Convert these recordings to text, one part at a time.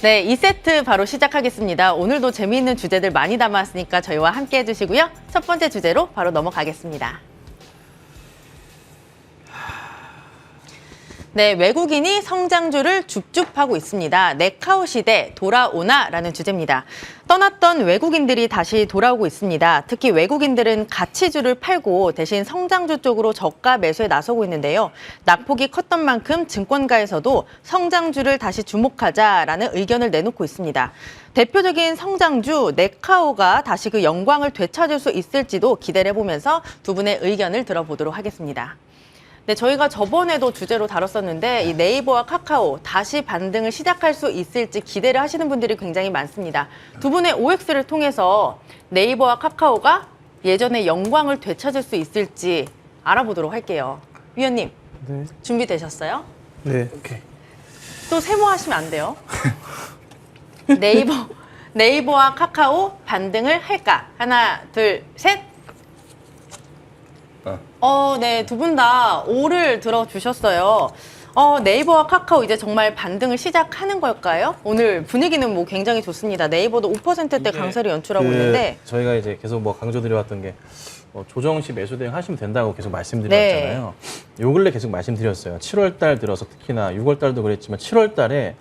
네, 2세트 바로 시작하겠습니다. 오늘도 재미있는 주제들 많이 담았으니까 저희와 함께 해주시고요. 첫 번째 주제로 바로 넘어가겠습니다. 네, 외국인이 성장주를 줍줍하고 있습니다. 네카오 시대 돌아오나라는 주제입니다. 떠났던 외국인들이 다시 돌아오고 있습니다. 특히 외국인들은 가치주를 팔고 대신 성장주 쪽으로 저가 매수에 나서고 있는데요. 낙폭이 컸던 만큼 증권가에서도 성장주를 다시 주목하자라는 의견을 내놓고 있습니다. 대표적인 성장주 네카오가 다시 그 영광을 되찾을 수 있을지도 기대를 해보면서 두 분의 의견을 들어보도록 하겠습니다. 네, 저희가 저번에도 주제로 다뤘었는데 이 네이버와 카카오 다시 반등을 시작할 수 있을지 기대를 하시는 분들이 굉장히 많습니다. 두 분의 OX를 통해서 네이버와 카카오가 예전의 영광을 되찾을 수 있을지 알아보도록 할게요. 위원님, 네. 준비되셨어요? 네. 오케이. 또 세모하시면 안 돼요. 네이버와 카카오 반등을 할까? 하나, 둘, 셋. 네, 두 분 다 오를 들어주셨어요. 네이버와 카카오 이제 정말 반등을 시작하는 걸까요? 오늘 분위기는 뭐 굉장히 좋습니다. 네이버도 5%대 강세를 연출하고 있는데 저희가 이제 계속 뭐 강조드려왔던 게 조정 시 매수 대응 하시면 된다고 계속 말씀드렸잖아요. 요 근래 계속 말씀드렸어요. 7월 달 들어서 특히나 6월 달도 그랬지만 7월 달에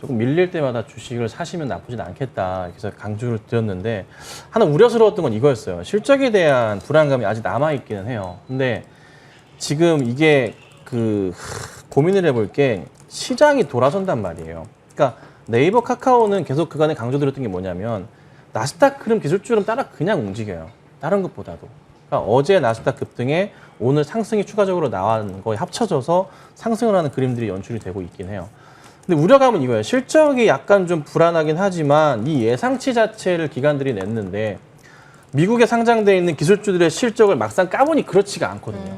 조금 밀릴 때마다 주식을 사시면 나쁘진 않겠다. 그래서 강조를 드렸는데 하나 우려스러웠던 건 이거였어요. 실적에 대한 불안감이 아직 남아있기는 해요. 근데 지금 이게 고민을 해볼 게 시장이 돌아선단 말이에요. 그러니까 네이버, 카카오는 계속 그간에 강조드렸던 게 뭐냐면 나스닥 흐름, 기술주 흐름 따라 그냥 움직여요. 다른 것보다도. 그러니까 어제 나스닥 급등에 오늘 상승이 추가적으로 나온 거에 합쳐져서 상승을 하는 그림들이 연출이 되고 있긴 해요. 근데 우려감은 이거예요. 실적이 약간 좀 불안하긴 하지만 이 예상치 자체를 기관들이 냈는데 미국에 상장돼 있는 기술주들의 실적을 막상 까보니 그렇지가 않거든요.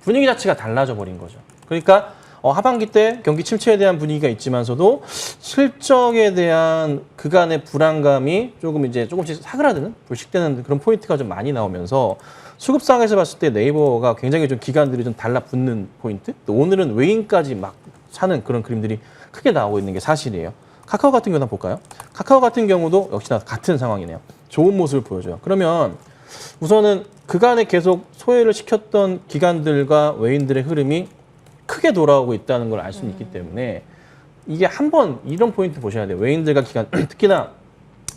분위기 자체가 달라져 버린 거죠. 그러니까 하반기 때 경기 침체에 대한 분위기가 있지만서도 실적에 대한 그간의 불안감이 조금씩 사그라드는, 불식되는 그런 포인트가 좀 많이 나오면서 수급상에서 봤을 때 네이버가 굉장히 좀 기관들이 좀 달라붙는 포인트, 또 오늘은 외인까지 막 사는 그런 그림들이 크게 나오고 있는 게 사실이에요. 카카오 같은 경우 한번 볼까요? 카카오 같은 경우도 역시나 같은 상황이네요. 좋은 모습을 보여줘요. 그러면 우선은 그간에 계속 소외를 시켰던 기관들과 외인들의 흐름이 크게 돌아오고 있다는 걸 알 수 있기 때문에 이게 한번 이런 포인트 보셔야 돼요. 외인들과 기관, 특히나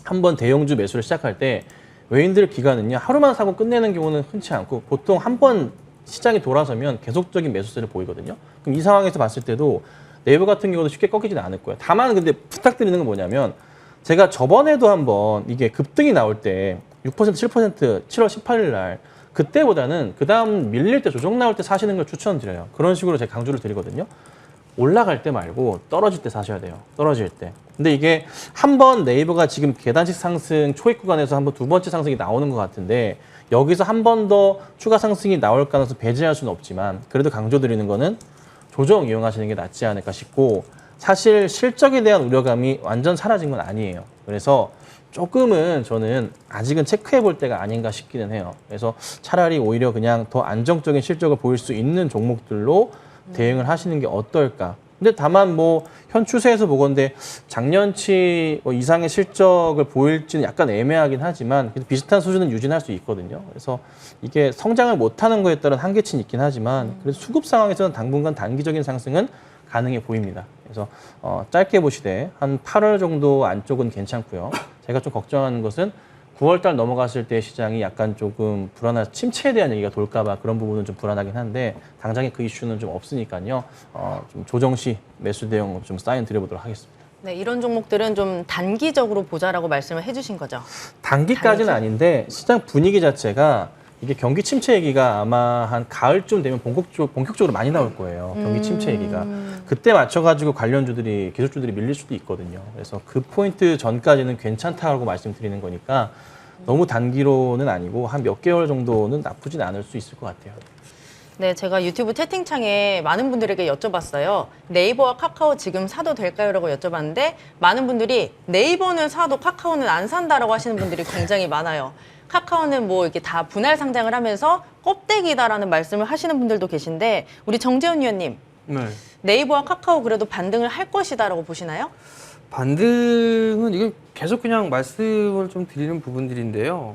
한번 대형주 매수를 시작할 때 외인들 기관은요, 하루만 사고 끝내는 경우는 흔치 않고 보통 한번 시장이 돌아서면 계속적인 매수세를 보이거든요. 그럼 이 상황에서 봤을 때도 네이버 같은 경우도 쉽게 꺾이지는 않을 거예요. 다만 근데 부탁드리는 건 뭐냐면 제가 저번에도 한번 이게 급등이 나올 때 6%, 7% 7월 18일 날 그때보다는 그 다음 밀릴 때 조정 나올 때 사시는 걸 추천드려요. 그런 식으로 제가 강조를 드리거든요. 올라갈 때 말고 떨어질 때 사셔야 돼요. 떨어질 때. 근데 이게 한번 네이버가 지금 계단식 상승 초입 구간에서 한번 두 번째 상승이 나오는 것 같은데 여기서 한 번 더 추가 상승이 나올 가능성 배제할 수는 없지만 그래도 강조드리는 거는 조정 이용하시는 게 낫지 않을까 싶고 사실 실적에 대한 우려감이 완전 사라진 건 아니에요. 그래서 조금은 저는 아직은 체크해 볼 때가 아닌가 싶기는 해요. 그래서 차라리 오히려 그냥 더 안정적인 실적을 보일 수 있는 종목들로 대응을 하시는 게 어떨까. 근데 다만 현 추세에서 보건대 작년치 이상의 실적을 보일지는 약간 애매하긴 하지만 비슷한 수준은 유지할 수 있거든요. 그래서 이게 성장을 못하는 거에 따른 한계치는 있긴 하지만 그래서 수급 상황에서는 당분간 단기적인 상승은 가능해 보입니다. 그래서 짧게 보시되 한 8월 정도 안쪽은 괜찮고요. 제가 좀 걱정하는 것은 9월 달 넘어갔을 때 시장이 약간 조금 불안한 침체에 대한 얘기가 돌까 봐 그런 부분은 좀 불안하긴 한데 당장에 그 이슈는 좀 없으니까요. 좀 조정 시 매수 대응 좀 사인 드려보도록 하겠습니다. 네, 이런 종목들은 좀 단기적으로 보자라고 말씀을 해주신 거죠? 단기까지는 아닌데 시장 분위기 자체가 이게 경기 침체 얘기가 아마 한 가을쯤 되면 본격적으로 많이 나올 거예요. 경기 침체 얘기가. 그때 맞춰가지고 관련주들이, 기술주들이 밀릴 수도 있거든요. 그래서 그 포인트 전까지는 괜찮다고 말씀드리는 거니까 너무 단기로는 아니고 한 몇 개월 정도는 나쁘진 않을 수 있을 것 같아요. 네, 제가 유튜브 채팅창에 많은 분들에게 여쭤봤어요. 네이버와 카카오 지금 사도 될까요? 라고 여쭤봤는데 많은 분들이 네이버는 사도 카카오는 안 산다라고 하시는 분들이 굉장히 많아요. 카카오는 이렇게 다 분할 상장을 하면서 껍데기다라는 말씀을 하시는 분들도 계신데 우리 정재훈 위원님, 네. 네이버와 카카오 그래도 반등을 할 것이다라고 보시나요? 반등은 이게 계속 그냥 말씀을 좀 드리는 부분들인데요.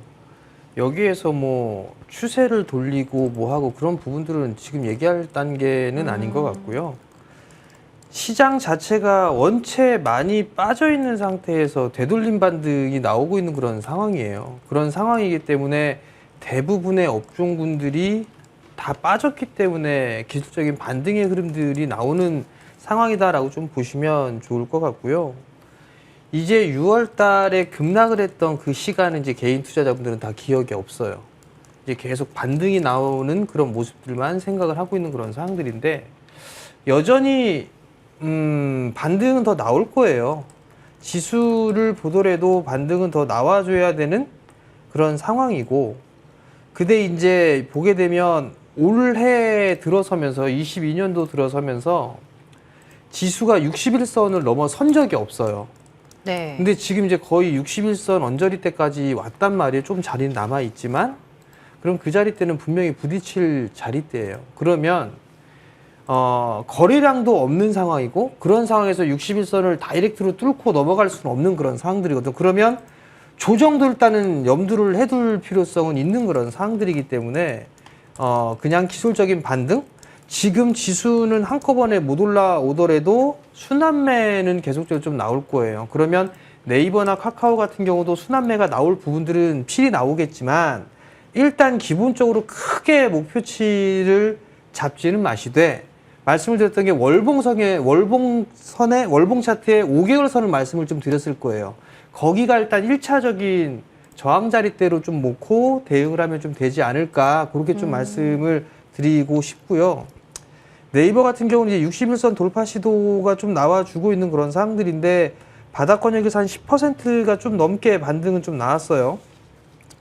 여기에서 뭐 추세를 돌리고 뭐 하고 그런 부분들은 지금 얘기할 단계는 아닌 것 같고요. 시장 자체가 원체 많이 빠져 있는 상태에서 되돌림 반등이 나오고 있는 그런 상황이에요. 그런 상황이기 때문에 대부분의 업종군들이 다 빠졌기 때문에 기술적인 반등의 흐름들이 나오는 상황이다라고 좀 보시면 좋을 것 같고요. 이제 6월 달에 급락을 했던 그 시간은 이제 개인 투자자분들은 다 기억이 없어요. 이제 계속 반등이 나오는 그런 모습들만 생각을 하고 있는 그런 상황들인데 여전히 반등은 더 나올 거예요. 지수를 보더라도 반등은 더 나와줘야 되는 그런 상황이고, 근데 이제 보게 되면 올해 들어서면서 22년도 들어서면서 지수가 61선을 넘어선 적이 없어요. 네. 근데 지금 이제 거의 61선 언저리 때까지 왔단 말이에요. 좀 자리는 남아 있지만, 그럼 그 자리 때는 분명히 부딪힐 자리대예요. 그러면 거래량도 없는 상황이고, 그런 상황에서 61선을 다이렉트로 뚫고 넘어갈 수는 없는 그런 상황들이거든요. 그러면 조정도 일단은 염두를 해둘 필요성은 있는 그런 상황들이기 때문에 그냥 기술적인 반등? 지금 지수는 한꺼번에 못 올라오더라도 순환매는 계속적으로 좀 나올 거예요. 그러면 네이버나 카카오 같은 경우도 순환매가 나올 부분들은 필히 나오겠지만 일단 기본적으로 크게 목표치를 잡지는 마시되, 말씀을 드렸던 게 월봉 차트의 5개월 선을 말씀을 좀 드렸을 거예요. 거기가 일단 1차적인 저항 자리대로 좀 놓고 대응을 하면 좀 되지 않을까, 그렇게 좀 말씀을 드리고 싶고요. 네이버 같은 경우는 이제 61선 돌파 시도가 좀 나와주고 있는 그런 상황들인데, 바닥권역에서 한 10%가 좀 넘게 반등은 좀 나왔어요.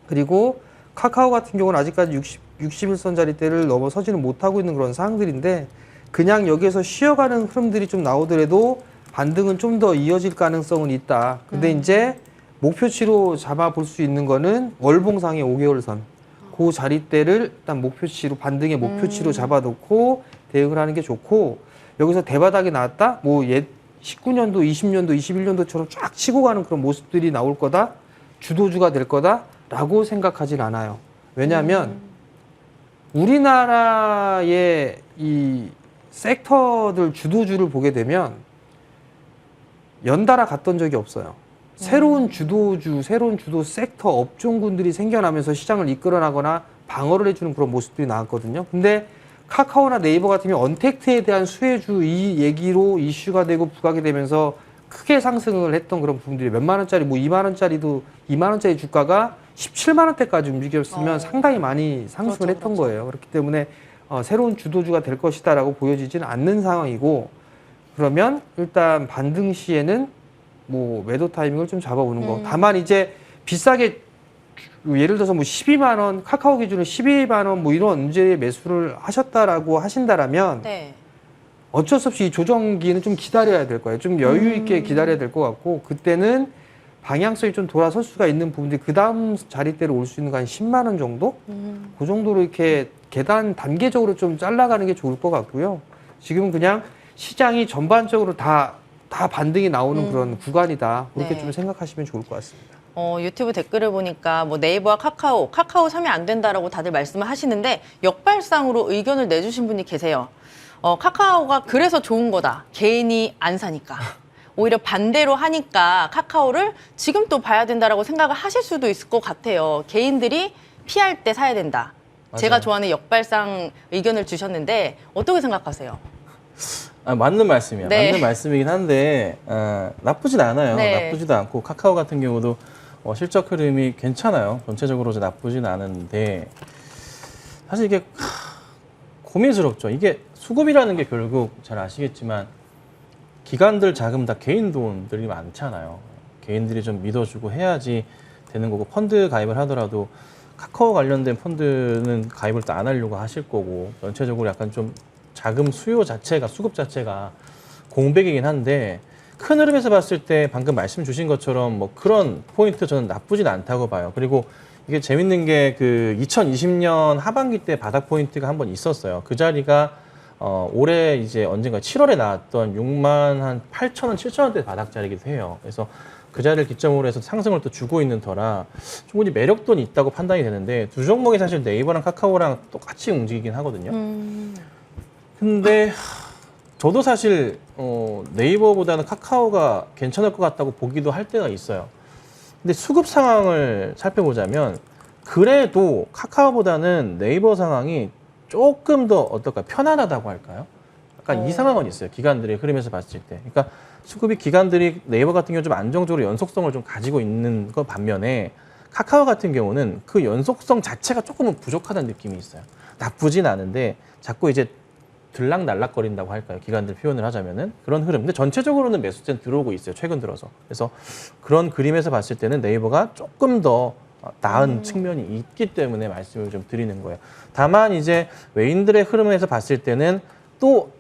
그리고 카카오 같은 경우는 아직까지 61선 자리대를 넘어서지는 못하고 있는 그런 상황들인데, 그냥 여기에서 쉬어가는 흐름들이 좀 나오더라도 반등은 좀 더 이어질 가능성은 있다. 근데 이제 목표치로 잡아볼 수 있는 거는 월봉상의 5개월 선. 그 자리대를 일단 목표치로, 반등의 목표치로 잡아놓고 대응을 하는 게 좋고, 여기서 대바닥이 나왔다? 뭐 19년도, 20년도, 21년도처럼 쫙 치고 가는 그런 모습들이 나올 거다? 주도주가 될 거다? 라고 생각하진 않아요. 왜냐하면 우리나라의 이 섹터들 주도주를 보게 되면 연달아 갔던 적이 없어요. 새로운 주도주, 새로운 주도 섹터 업종군들이 생겨나면서 시장을 이끌어나거나 방어를 해주는 그런 모습들이 나왔거든요. 근데 카카오나 네이버 같은 경우 언택트에 대한 수혜주 이 얘기로 이슈가 되고 부각이 되면서 크게 상승을 했던 그런 부분들이 몇만 원짜리, 뭐 2만 원짜리도 2만 원짜리 주가가 17만 원대까지 움직였으면 상당히 많이 상승을 그렇죠, 했던 그렇죠. 거예요. 그렇기 때문에 새로운 주도주가 될 것이다라고 보여지지는 않는 상황이고, 그러면 일단 반등 시에는 뭐 매도 타이밍을 좀 잡아오는 거. 다만 이제 비싸게, 예를 들어서 뭐 12만 원, 카카오 기준으로 12만 원 뭐 이런 언저리에 매수를 하셨다라고 하신다라면 네. 어쩔 수 없이 이 조정기는 좀 기다려야 될 거예요. 좀 여유 있게 기다려야 될 것 같고, 그때는 방향성이 좀 돌아설 수가 있는 부분들이 그 다음 자리대로 올 수 있는 거 한 10만 원 정도? 그 정도로 이렇게 계단 단계적으로 좀 잘라가는 게 좋을 것 같고요. 지금은 그냥 시장이 전반적으로 다 반등이 나오는 그런 구간이다. 그렇게 네. 좀 생각하시면 좋을 것 같습니다. 유튜브 댓글을 보니까 뭐 네이버와 카카오 사면 안 된다라고 다들 말씀을 하시는데 역발상으로 의견을 내주신 분이 계세요. 카카오가 그래서 좋은 거다. 개인이 안 사니까. 오히려 반대로 하니까 카카오를 지금 또 봐야 된다라고 생각을 하실 수도 있을 것 같아요. 개인들이 피할 때 사야 된다. 맞아요. 제가 좋아하는 역발상 의견을 주셨는데 어떻게 생각하세요? 맞는 말씀이야. 네. 맞는 말씀이긴 한데 나쁘진 않아요. 네. 나쁘지도 않고 카카오 같은 경우도 실적 흐름이 괜찮아요. 전체적으로 나쁘진 않은데 사실 이게 고민스럽죠. 이게 수급이라는 게 결국 잘 아시겠지만 기관들 자금 다 개인 돈들이 많잖아요. 개인들이 좀 믿어주고 해야지 되는 거고, 펀드 가입을 하더라도 카카오 관련된 펀드는 가입을 또 안 하려고 하실 거고, 전체적으로 약간 좀 자금 수요 자체가, 수급 자체가 공백이긴 한데, 큰 흐름에서 봤을 때 방금 말씀 주신 것처럼 뭐 그런 포인트 저는 나쁘진 않다고 봐요. 그리고 이게 재밌는 게 그 2020년 하반기 때 바닥 포인트가 한번 있었어요. 그 자리가 올해 이제 언젠가 7월에 나왔던 6만 한 8천 원, 7천 원대 바닥 자리기도 해요. 그래서 그 자리를 기점으로 해서 상승을 또 주고 있는 터라 충분히 매력도 있다고 판단이 되는데 두 종목이 사실 네이버랑 카카오랑 똑같이 움직이긴 하거든요. 근데 저도 사실 네이버보다는 카카오가 괜찮을 것 같다고 보기도 할 때가 있어요. 근데 수급 상황을 살펴보자면 그래도 카카오보다는 네이버 상황이 조금 더 어떨까 편안하다고 할까요? 약간 이 상황은 있어요. 기관들의 흐름에서 봤을 때. 그러니까 수급이 기관들이 네이버 같은 경우 좀 안정적으로 연속성을 좀 가지고 있는 것 반면에 카카오 같은 경우는 그 연속성 자체가 조금은 부족하다는 느낌이 있어요. 나쁘진 않은데 자꾸 이제 들락날락거린다고 할까요? 기관들 표현을 하자면은 그런 흐름. 근데 전체적으로는 매수세는 들어오고 있어요. 최근 들어서. 그래서 그런 그림에서 봤을 때는 네이버가 조금 더 나은 측면이 있기 때문에 말씀을 좀 드리는 거예요. 다만 이제 외인들의 흐름에서 봤을 때는 또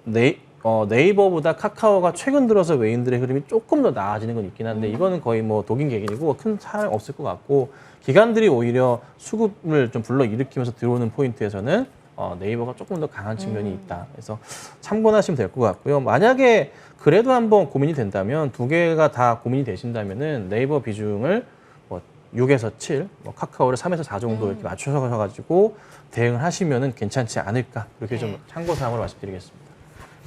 네이버보다 카카오가 최근 들어서 외인들의 흐름이 조금 더 나아지는 건 있긴 한데 이거는 거의 뭐 독인객이고 큰 차이 없을 것 같고 기관들이 오히려 수급을 좀 불러일으키면서 들어오는 포인트에서는 네이버가 조금 더 강한 측면이 있다. 그래서 참고하시면 될 것 같고요. 만약에 그래도 한번 고민이 된다면 두 개가 다 고민이 되신다면은 네이버 비중을 6에서 7, 카카오를 3에서 4 정도 이렇게 맞추셔가지고 대응을 하시면은 괜찮지 않을까 그렇게 좀 참고사항으로 말씀드리겠습니다.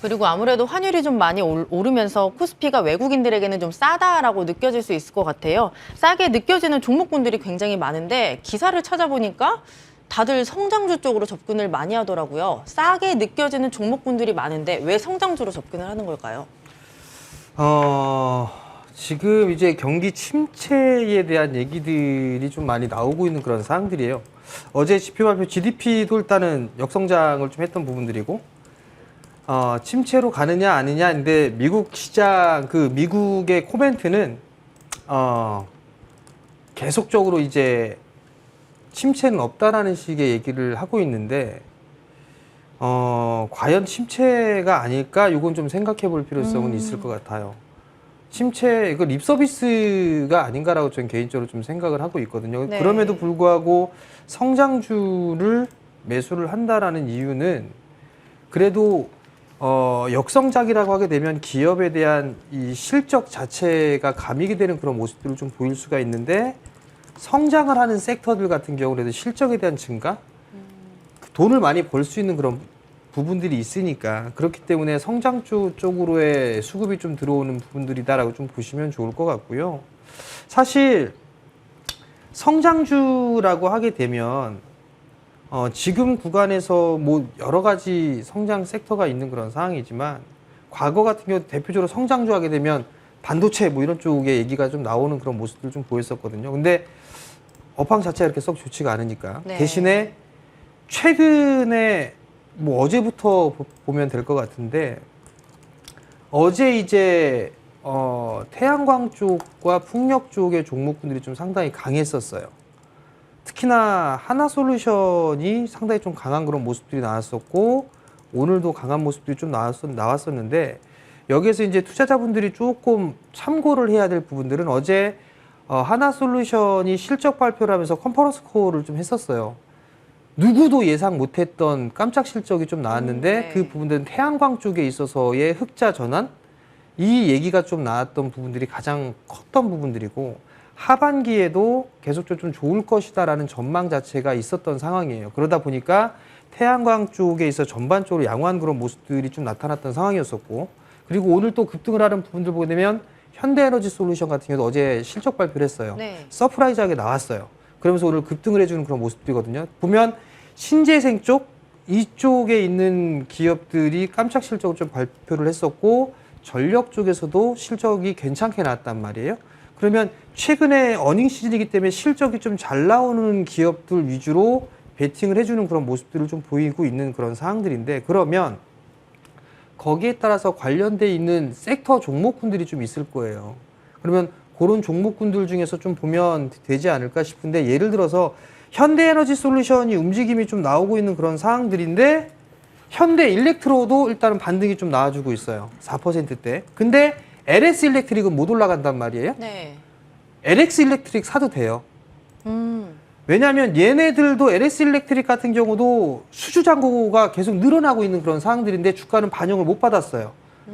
그리고 아무래도 환율이 좀 많이 오르면서 코스피가 외국인들에게는 좀 싸다라고 느껴질 수 있을 것 같아요. 싸게 느껴지는 종목군들이 굉장히 많은데 기사를 찾아보니까 다들 성장주 쪽으로 접근을 많이 하더라고요. 싸게 느껴지는 종목군들이 많은데 왜 성장주로 접근을 하는 걸까요? 지금 이제 경기 침체에 대한 얘기들이 좀 많이 나오고 있는 그런 사항들이에요. 어제 지표 발표 GDP도 일단은 역성장을 좀 했던 부분들이고, 침체로 가느냐 아니냐인데 미국 시장 미국의 코멘트는 계속적으로 이제 침체는 없다라는 식의 얘기를 하고 있는데 과연 침체가 아닐까? 이건 좀 생각해 볼 필요성은 있을 것 같아요. 침체, 이거 립서비스가 아닌가라고 저는 개인적으로 좀 생각을 하고 있거든요. 네. 그럼에도 불구하고 성장주를 매수를 한다라는 이유는 그래도 역성장이라고 하게 되면 기업에 대한 이 실적 자체가 가미게 되는 그런 모습들을 좀 보일 수가 있는데 성장을 하는 섹터들 같은 경우에도 실적에 대한 증가, 돈을 많이 벌 수 있는 그런 부분들이 있으니까 그렇기 때문에 성장주 쪽으로의 수급이 좀 들어오는 부분들이다라고 좀 보시면 좋을 것 같고요. 사실 성장주라고 하게 되면 지금 구간에서 뭐 여러 가지 성장 섹터가 있는 그런 상황이지만 과거 같은 경우 대표적으로 성장주 하게 되면 반도체 뭐 이런 쪽의 얘기가 좀 나오는 그런 모습들을 좀 보였었거든요. 근데 업황 자체가 이렇게 썩 좋지가 않으니까 네. 대신에 최근에 뭐 어제부터 보면 될 것 같은데 어제 이제 태양광 쪽과 풍력 쪽의 종목군들이 좀 상당히 강했었어요. 특히나 하나솔루션이 상당히 좀 강한 그런 모습들이 나왔었고 오늘도 강한 모습들이 좀 나왔었는데 여기에서 이제 투자자분들이 조금 참고를 해야 될 부분들은 어제 하나솔루션이 실적 발표를 하면서 컨퍼런스 콜을 좀 했었어요. 누구도 예상 못했던 깜짝 실적이 좀 나왔는데 네. 그 부분들은 태양광 쪽에 있어서의 흑자 전환 이 얘기가 좀 나왔던 부분들이 가장 컸던 부분들이고 하반기에도 계속적으로 좀 좋을 것이다라는 전망 자체가 있었던 상황이에요. 그러다 보니까 태양광 쪽에 있어 전반적으로 양호한 그런 모습들이 좀 나타났던 상황이었었고 그리고 오늘 또 급등을 하는 부분들 보게 되면 현대에너지 솔루션 같은 경우도 어제 실적 발표를 했어요. 네. 서프라이즈하게 나왔어요. 그러면서 오늘 급등을 해주는 그런 모습들이거든요. 보면 신재생 쪽 이쪽에 있는 기업들이 깜짝 실적을 좀 발표를 했었고 전력 쪽에서도 실적이 괜찮게 나왔단 말이에요. 그러면 최근에 어닝 시즌이기 때문에 실적이 좀 잘 나오는 기업들 위주로 베팅을 해주는 그런 모습들을 좀 보이고 있는 그런 상황들인데 그러면 거기에 따라서 관련돼 있는 섹터 종목군들이 좀 있을 거예요. 그러면 그런 종목군들 중에서 좀 보면 되지 않을까 싶은데 예를 들어서 현대에너지 솔루션이 움직임이 좀 나오고 있는 그런 상황들인데 현대 일렉트로도 일단은 반등이 좀 나와주고 있어요. 4%대. 근데 LS 일렉트릭은 못 올라간단 말이에요. 네. LX 일렉트릭 사도 돼요. 왜냐하면 얘네들도 LS 일렉트릭 같은 경우도 수주 잔고가 계속 늘어나고 있는 그런 상황들인데 주가는 반영을 못 받았어요.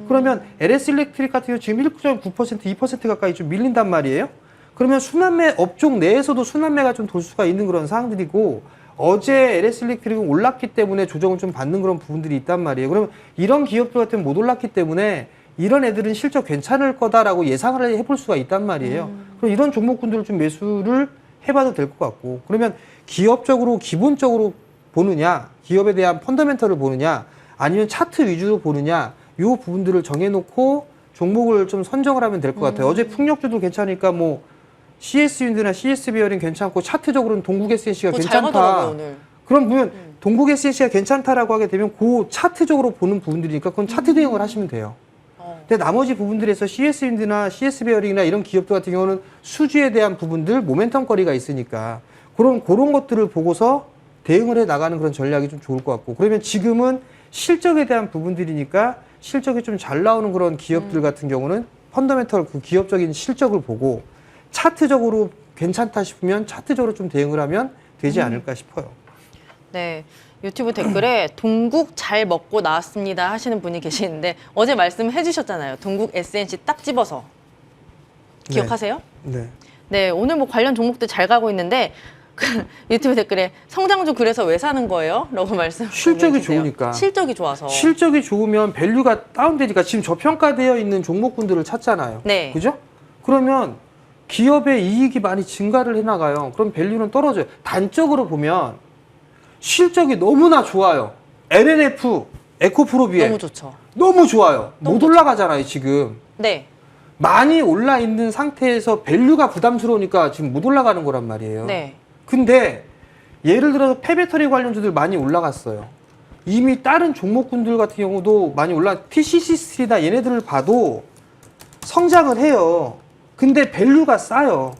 그러면 LS 일렉트릭 같은 경우 지금 1.9%, 2% 가까이 좀 밀린단 말이에요. 그러면 순환매 업종 내에서도 순환매가 좀 돌 수가 있는 그런 상황들이고 어제 LS 일렉트릭은 올랐기 때문에 조정을 좀 받는 그런 부분들이 있단 말이에요. 그러면 이런 기업들 같은 못 올랐기 때문에 이런 애들은 실적 괜찮을 거다라고 예상을 해볼 수가 있단 말이에요. 그럼 이런 종목군들을 좀 매수를 해봐도 될 것 같고 그러면 기업적으로 기본적으로 보느냐 기업에 대한 펀더멘털을 보느냐 아니면 차트 위주로 보느냐 이 부분들을 정해놓고 종목을 좀 선정을 하면 될 것 같아요. 어제 풍력주도 괜찮으니까 뭐 CS윈드나 CS베어링 괜찮고 차트적으로는 동국 SNC가 잘 괜찮다. 가더라고요, 오늘. 그럼 보면 동국 SNC가 괜찮다라고 하게 되면 그 차트적으로 보는 부분들이니까 그건 차트 대응을 하시면 돼요. 근데 나머지 부분들에서 CS윈드나 CS베어링이나 이런 기업들 같은 경우는 수주에 대한 부분들, 모멘텀 거리가 있으니까 그런 것들을 보고서 대응을 해 나가는 그런 전략이 좀 좋을 것 같고 그러면 지금은 실적에 대한 부분들이니까 실적이 좀 잘 나오는 그런 기업들 같은 경우는 펀더멘털 그 기업적인 실적을 보고 차트적으로 괜찮다 싶으면 차트적으로 좀 대응을 하면 되지 않을까 싶어요. 네. 유튜브 댓글에 동국 잘 먹고 나왔습니다 하시는 분이 계시는데 어제 말씀해 주셨잖아요. 동국 SNC 딱 집어서. 기억하세요? 네. 네, 오늘 뭐 관련 종목들 잘 가고 있는데 그 유튜브 댓글에 성장주 그래서 왜 사는 거예요? 라고 말씀. 실적이 좋으니까. 실적이 좋아서. 실적이 좋으면 밸류가 다운되니까 지금 저평가되어 있는 종목군들을 찾잖아요. 네. 그죠? 그러면 기업의 이익이 많이 증가를 해나가요. 그럼 밸류는 떨어져요. 단적으로 보면 실적이 너무나 좋아요. LNF, 에코프로비에 너무 좋죠. 너무 좋아요. 너무 못 올라가잖아요, 지금. 네. 많이 올라 있는 상태에서 밸류가 부담스러우니까 지금 못 올라가는 거란 말이에요. 네. 근데 예를 들어서 폐배터리 관련주들 많이 올라갔어요. 이미 다른 종목군들 같은 경우도 많이 TCC3나 얘네들을 봐도 성장을 해요. 근데 밸류가 싸요.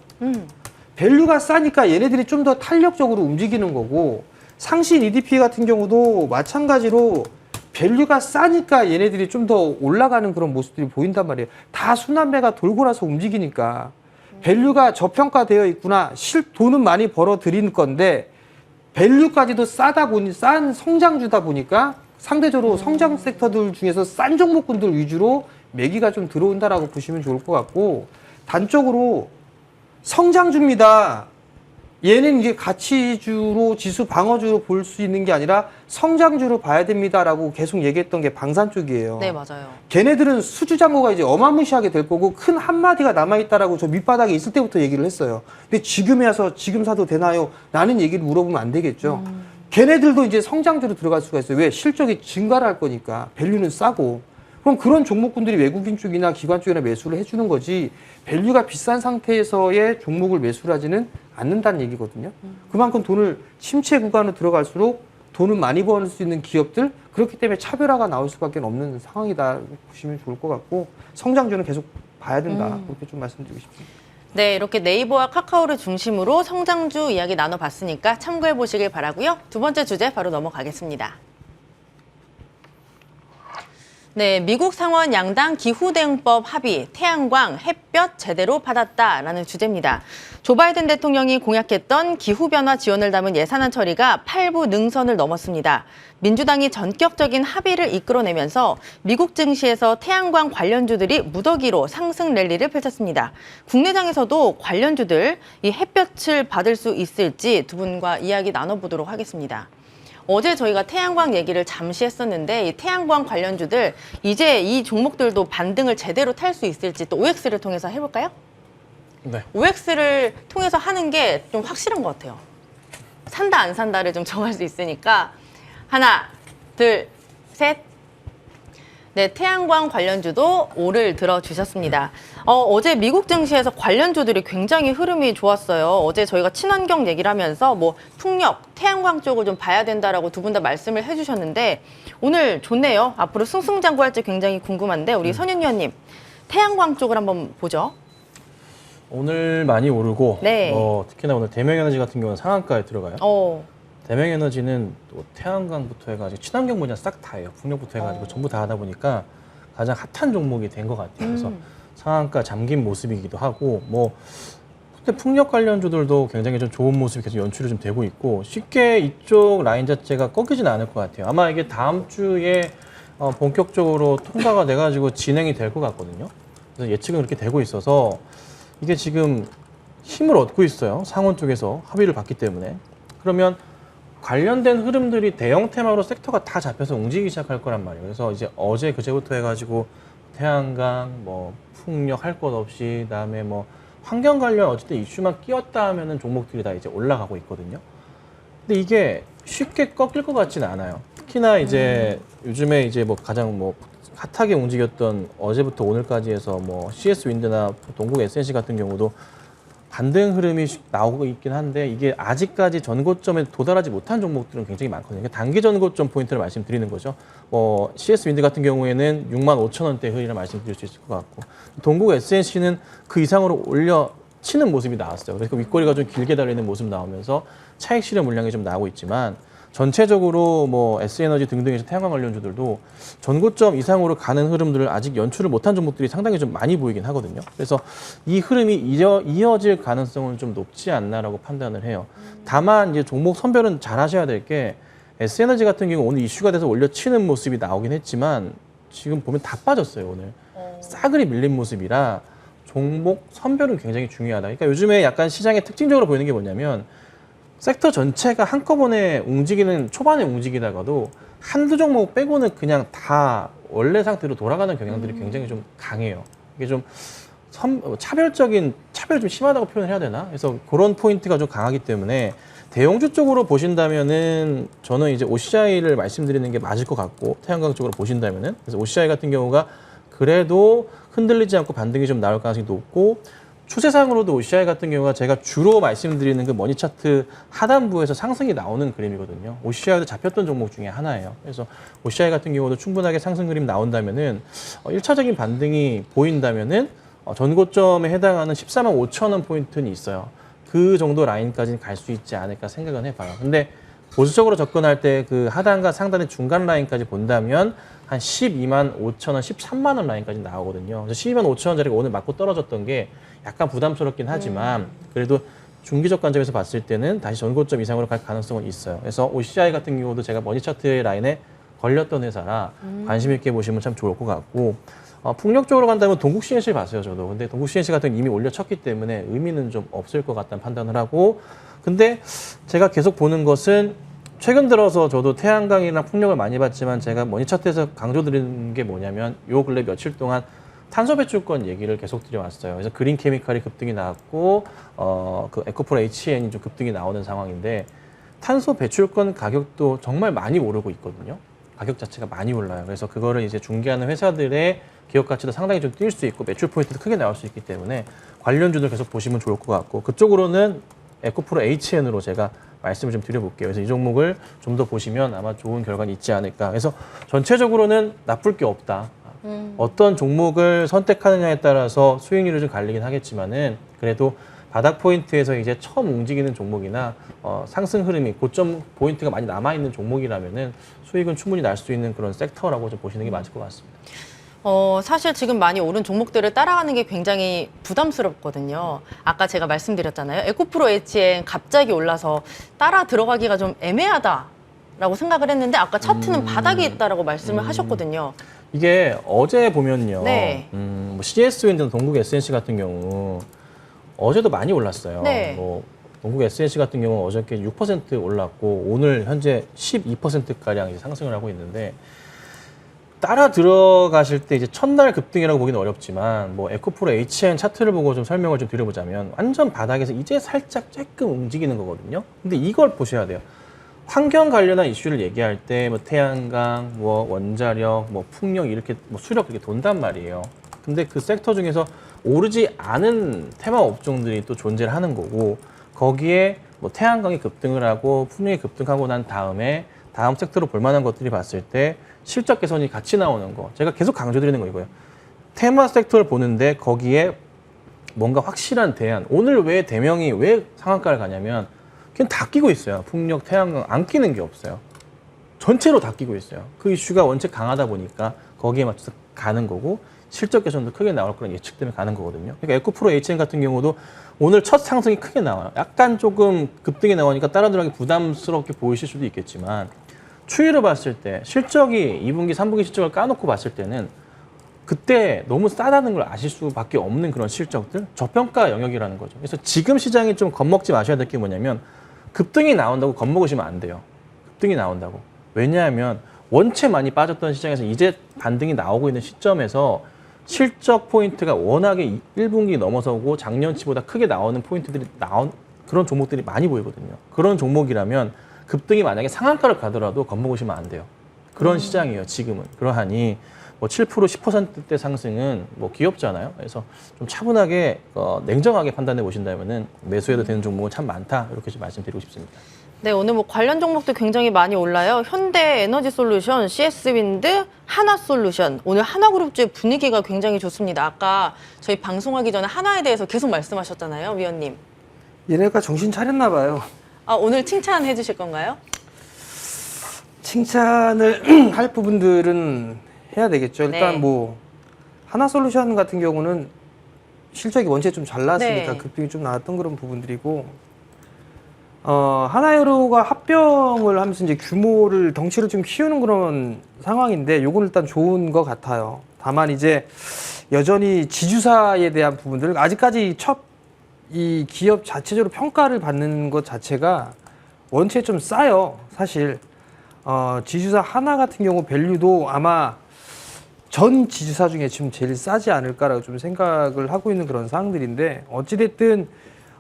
밸류가 싸니까 얘네들이 좀 더 탄력적으로 움직이는 거고 상신 EDP 같은 경우도 마찬가지로 밸류가 싸니까 얘네들이 좀 더 올라가는 그런 모습들이 보인단 말이에요. 다 순환매가 돌고 나서 움직이니까 밸류가 저평가되어 있구나. 돈은 많이 벌어 들인 건데 밸류까지도 싼 성장주다 보니까 상대적으로 성장 섹터들 중에서 싼 종목군들 위주로 매기가 좀 들어온다라고 보시면 좋을 것 같고 단적으로 성장주입니다. 얘는 이게 가치주로 지수 방어주로 볼 수 있는 게 아니라 성장주로 봐야 됩니다라고 계속 얘기했던 게 방산 쪽이에요. 네, 맞아요. 걔네들은 수주 잔고가 이제 어마무시하게 될 거고 큰 한마디가 남아있다라고 저 밑바닥에 있을 때부터 얘기를 했어요. 근데 지금에 와서 지금 사도 되나요? 라는 얘기를 물어보면 안 되겠죠. 걔네들도 이제 성장주로 들어갈 수가 있어요. 왜? 실적이 증가를 할 거니까. 밸류는 싸고. 그럼 그런 종목군들이 외국인 쪽이나 기관 쪽이나 매수를 해주는 거지 밸류가 비싼 상태에서의 종목을 매수를 하지는 않는다는 얘기거든요. 그만큼 돈을 침체 구간으로 들어갈수록 돈을 많이 벌 수 있는 기업들 그렇기 때문에 차별화가 나올 수밖에 없는 상황이다 보시면 좋을 것 같고 성장주는 계속 봐야 된다 그렇게 좀 말씀드리고 싶습니다. 네, 이렇게 네이버와 카카오를 중심으로 성장주 이야기 나눠봤으니까 참고해 보시길 바라고요. 두 번째 주제 바로 넘어가겠습니다. 네, 미국 상원 양당 기후대응법 합의, 태양광, 햇볕 제대로 받았다라는 주제입니다. 조 바이든 대통령이 공약했던 기후변화 지원을 담은 예산안 처리가 8부 능선을 넘었습니다. 민주당이 전격적인 합의를 이끌어내면서 미국 증시에서 태양광 관련주들이 무더기로 상승 랠리를 펼쳤습니다. 국내장에서도 관련주들 이 햇볕을 받을 수 있을지 두 분과 이야기 나눠보도록 하겠습니다. 어제 저희가 태양광 얘기를 잠시 했었는데 이 태양광 관련주들 이제 이 종목들도 반등을 제대로 탈 수 있을지 또 OX를 통해서 해볼까요? 네. OX를 통해서 하는 게 좀 확실한 것 같아요. 산다 안 산다를 좀 정할 수 있으니까 하나, 둘, 셋. 네, 태양광 관련주도 오를 들어주셨습니다. 어제 미국 증시에서 관련주들이 굉장히 흐름이 좋았어요. 어제 저희가 친환경 얘기를 하면서 뭐 풍력, 태양광 쪽을 좀 봐야 된다라고 두 분 다 말씀을 해주셨는데 오늘 좋네요. 앞으로 승승장구할지 굉장히 궁금한데 우리 선윤 위원님 태양광 쪽을 한번 보죠. 오늘 많이 오르고 네. 특히나 오늘 대명에너지 같은 경우는 상한가에 들어가요. 대명에너지는 또 태양광부터 해가지고 친환경 분야 싹 다예요. 풍력부터 해가지고 전부 다 하다 보니까 가장 핫한 종목이 된 것 같아요. 그래서 상한가 잠긴 모습이기도 하고 뭐 근데 풍력 관련주들도 굉장히 좀 좋은 모습이 계속 연출이 좀 되고 있고 쉽게 이쪽 라인 자체가 꺾이지는 않을 것 같아요. 아마 이게 다음 주에 본격적으로 통과가 돼가지고 진행이 될 것 같거든요. 그래서 예측은 그렇게 되고 있어서 이게 지금 힘을 얻고 있어요. 상원 쪽에서 합의를 봤기 때문에. 그러면 관련된 흐름들이 대형 테마로 섹터가 다 잡혀서 움직이기 시작할 거란 말이에요. 그래서 이제 어제 그제부터 해가지고 태양광, 뭐 풍력 할 것 없이, 그다음에 뭐 환경 관련 어쨌든 이슈만 끼었다 하면은 종목들이 다 이제 올라가고 있거든요. 근데 이게 쉽게 꺾일 것 같지는 않아요. 특히나 이제 요즘에 이제 뭐 가장 뭐 핫하게 움직였던 어제부터 오늘까지 해서 뭐 CS 윈드나 동국 SNC 같은 경우도 반등 흐름이 나오고 있긴 한데 이게 아직까지 전고점에 도달하지 못한 종목들은 굉장히 많거든요. 그러니까 단기 전고점 포인트를 말씀드리는 거죠. 뭐 CS 윈드 같은 경우에는 65,000원대 흐리라 말씀드릴 수 있을 것 같고 동국 SNC는 그 이상으로 올려 치는 모습이 나왔어요. 그래서 그 윗꼬리가 좀 길게 달리는 모습 나오면서 차익 실현 물량이 좀 나오고 있지만 전체적으로 뭐 S에너지 등등에서 태양광 관련주들도 전고점 이상으로 가는 흐름들을 아직 연출을 못한 종목들이 상당히 좀 많이 보이긴 하거든요. 그래서 이 흐름이 이어질 가능성은 좀 높지 않나라고 판단을 해요. 다만 이제 종목 선별은 잘 하셔야 될 게 S에너지 같은 경우 오늘 이슈가 돼서 올려치는 모습이 나오긴 했지만 지금 보면 다 빠졌어요, 오늘. 싸그리 밀린 모습이라 종목 선별은 굉장히 중요하다. 그러니까 요즘에 약간 시장의 특징적으로 보이는 게 뭐냐면 섹터 전체가 한꺼번에 움직이는 초반에 움직이다가도 한두 종목 빼고는 그냥 다 원래 상태로 돌아가는 경향들이 굉장히 좀 강해요. 이게 좀 차별이 좀 심하다고 표현을 해야 되나? 그래서 그런 포인트가 좀 강하기 때문에 대형주 쪽으로 보신다면은 저는 이제 OCI를 말씀드리는 게 맞을 것 같고 태양광 쪽으로 보신다면은 그래서 OCI 같은 경우가 그래도 흔들리지 않고 반등이 좀 나올 가능성이 높고 추세상으로도 OCI 같은 경우가 제가 주로 말씀드리는 그 머니 차트 하단부에서 상승이 나오는 그림이거든요. OCI도 잡혔던 종목 중에 하나예요. 그래서 OCI 같은 경우도 충분하게 상승 그림 나온다면은 1차적인 반등이 보인다면은 전고점에 해당하는 14만 5천 원 포인트는 있어요. 그 정도 라인까지는 갈 수 있지 않을까 생각은 해봐요. 근데 보수적으로 접근할 때 그 하단과 상단의 중간 라인까지 본다면 한 12만 5천 원, 13만 원 라인까지 나오거든요. 그래서 12만 5천 원짜리가 오늘 맞고 떨어졌던 게 약간 부담스럽긴 하지만 그래도 중기적 관점에서 봤을 때는 다시 전고점 이상으로 갈 가능성은 있어요. 그래서 OCI 같은 경우도 제가 머니차트 라인에 걸렸던 회사라 관심 있게 보시면 참 좋을 것 같고 풍력 쪽으로 간다면 동국 CNC를 봤어요, 저도. 근데 동국 CNC 같은 경우는 이미 올려쳤기 때문에 의미는 좀 없을 것 같다는 판단을 하고 근데 제가 계속 보는 것은 최근 들어서 저도 태양광이나 풍력을 많이 봤지만 제가 머니차트에서 강조드리는 게 뭐냐면 요 근래 며칠 동안 탄소 배출권 얘기를 계속 드려왔어요. 그래서 그린 케미칼이 급등이 나왔고 그 에코프로 HN이 좀 급등이 나오는 상황인데 탄소 배출권 가격도 정말 많이 오르고 있거든요. 가격 자체가 많이 올라요. 그래서 그거를 이제 중개하는 회사들의 기업 가치도 상당히 좀 뛸 수 있고 매출 포인트도 크게 나올 수 있기 때문에 관련주들 계속 보시면 좋을 것 같고 그쪽으로는 에코프로 HN으로 제가 말씀을 좀 드려볼게요. 그래서 이 종목을 좀 더 보시면 아마 좋은 결과는 있지 않을까. 그래서 전체적으로는 나쁠 게 없다. 어떤 종목을 선택하느냐에 따라서 수익률이 좀 갈리긴 하겠지만은 그래도 바닥 포인트에서 이제 처음 움직이는 종목이나 상승 흐름이 고점 포인트가 많이 남아있는 종목이라면은 수익은 충분히 날 수 있는 그런 섹터라고 좀 보시는 게 맞을 것 같습니다. 사실 지금 많이 오른 종목들을 따라가는 게 굉장히 부담스럽거든요. 아까 제가 말씀드렸잖아요. 에코프로 HN 갑자기 올라서 따라 들어가기가 좀 애매하다라고 생각을 했는데 아까 차트는 바닥에 있다라고 말씀을 하셨거든요. 이게 어제 보면요. 네. 뭐 CS 윈드나 동국 SNC 같은 경우 어제도 많이 올랐어요. 네. 뭐 동국 SNC 같은 경우는 어저께 6% 올랐고 오늘 현재 12%가량 이제 상승을 하고 있는데 따라 들어가실 때 이제 첫날 급등이라고 보기는 어렵지만 뭐 에코프로 HN 차트를 보고 좀 설명을 좀 드려보자면 완전 바닥에서 이제 살짝 쬐끔 움직이는 거거든요. 근데 이걸 보셔야 돼요. 환경 관련한 이슈를 얘기할 때 뭐 태양광, 뭐 원자력, 뭐 풍력 이렇게 뭐 수력 이렇게 돈단 말이에요. 근데 그 섹터 중에서 오르지 않은 테마 업종들이 또 존재를 하는 거고 거기에 뭐 태양광이 급등을 하고 풍력이 급등하고 난 다음에 다음 섹터로 볼 만한 것들이 봤을 때 실적 개선이 같이 나오는 거. 제가 계속 강조드리는 거 이거예요. 테마 섹터를 보는데 거기에 뭔가 확실한 대안. 오늘 왜 대명이 왜 상한가를 가냐면 그냥 다 끼고 있어요. 풍력, 태양광 안 끼는 게 없어요. 전체로 다 끼고 있어요. 그 이슈가 원체 강하다 보니까 거기에 맞춰서 가는 거고 실적 개선도 크게 나올 그런 예측 때문에 가는 거거든요. 그러니까 에코프로 HN 같은 경우도 오늘 첫 상승이 크게 나와요. 약간 조금 급등이 나오니까 따라 들어가기 부담스럽게 보이실 수도 있겠지만 추이를 봤을 때 실적이 2분기, 3분기 실적을 까놓고 봤을 때는 그때 너무 싸다는 걸 아실 수밖에 없는 그런 실적들, 저평가 영역이라는 거죠. 그래서 지금 시장이 좀 겁먹지 마셔야 될 게 뭐냐면 급등이 나온다고 겁먹으시면 안 돼요. 급등이 나온다고. 왜냐하면 원체 많이 빠졌던 시장에서 이제 반등이 나오고 있는 시점에서 실적 포인트가 워낙에 1분기 넘어서고 작년치보다 크게 나오는 포인트들이 그런 종목들이 많이 보이거든요. 그런 종목이라면 급등이 만약에 상한가를 가더라도 겁먹으시면 안 돼요. 그런 시장이에요, 지금은. 그러하니 뭐 7%, 10%대 상승은 뭐 귀엽잖아요. 그래서 좀 차분하게 냉정하게 판단해 보신다면은 매수해도 되는 종목은 참 많다. 이렇게 좀 말씀드리고 싶습니다. 네, 오늘 뭐 관련 종목도 굉장히 많이 올라요. 현대에너지솔루션, CS윈드, 하나솔루션. 오늘 하나그룹주의 분위기가 굉장히 좋습니다. 아까 저희 방송하기 전에 하나에 대해서 계속 말씀하셨잖아요, 위원님. 얘네가 정신 차렸나 봐요. 아, 오늘 칭찬해 주실 건가요? 칭찬을 할 부분들은 해야 되겠죠. 일단 네. 뭐 하나솔루션 같은 경우는 실적이 원체 좀 잘 나왔으니까 네. 급등이 좀 나왔던 그런 부분들이고 하나유로가 합병을 하면서 이제 규모를 덩치를 좀 키우는 그런 상황인데 요건 일단 좋은 것 같아요. 다만 이제 여전히 지주사에 대한 부분들 아직까지 이 기업 자체적으로 평가를 받는 것 자체가 원체 좀 싸요. 사실 지주사 하나 같은 경우 밸류도 아마 전 지주사 중에 지금 제일 싸지 않을까라고 좀 생각을 하고 있는 그런 상황들인데 어찌됐든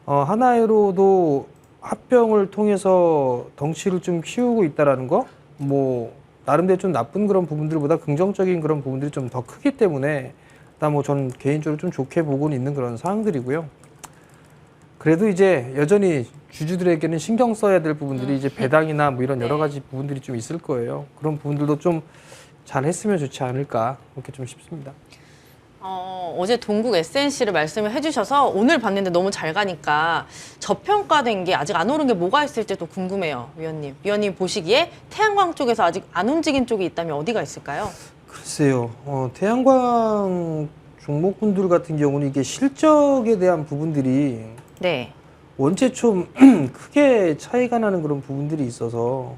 하나유로도 합병을 통해서 덩치를 좀 키우고 있다라는 거, 뭐 나름대로 좀 나쁜 그런 부분들보다 긍정적인 그런 부분들이 좀 더 크기 때문에 일단 뭐 전 개인적으로 좀 좋게 보고는 있는 그런 상황들이고요. 그래도 이제 여전히 주주들에게는 신경 써야 될 부분들이 이제 배당이나 뭐 이런 여러 가지 부분들이 좀 있을 거예요. 그런 부분들도 좀 잘 했으면 좋지 않을까 그렇게 좀 싶습니다. 어제 동국 SNC를 말씀을 해주셔서 오늘 봤는데 너무 잘 가니까 저평가된 게 아직 안 오른 게 뭐가 있을지도 궁금해요, 위원님. 위원님 보시기에 태양광 쪽에서 아직 안 움직인 쪽이 있다면 어디가 있을까요? 글쎄요. 태양광 종목군들 같은 경우는 이게 실적에 대한 부분들이 네. 원체 좀 크게 차이가 나는 그런 부분들이 있어서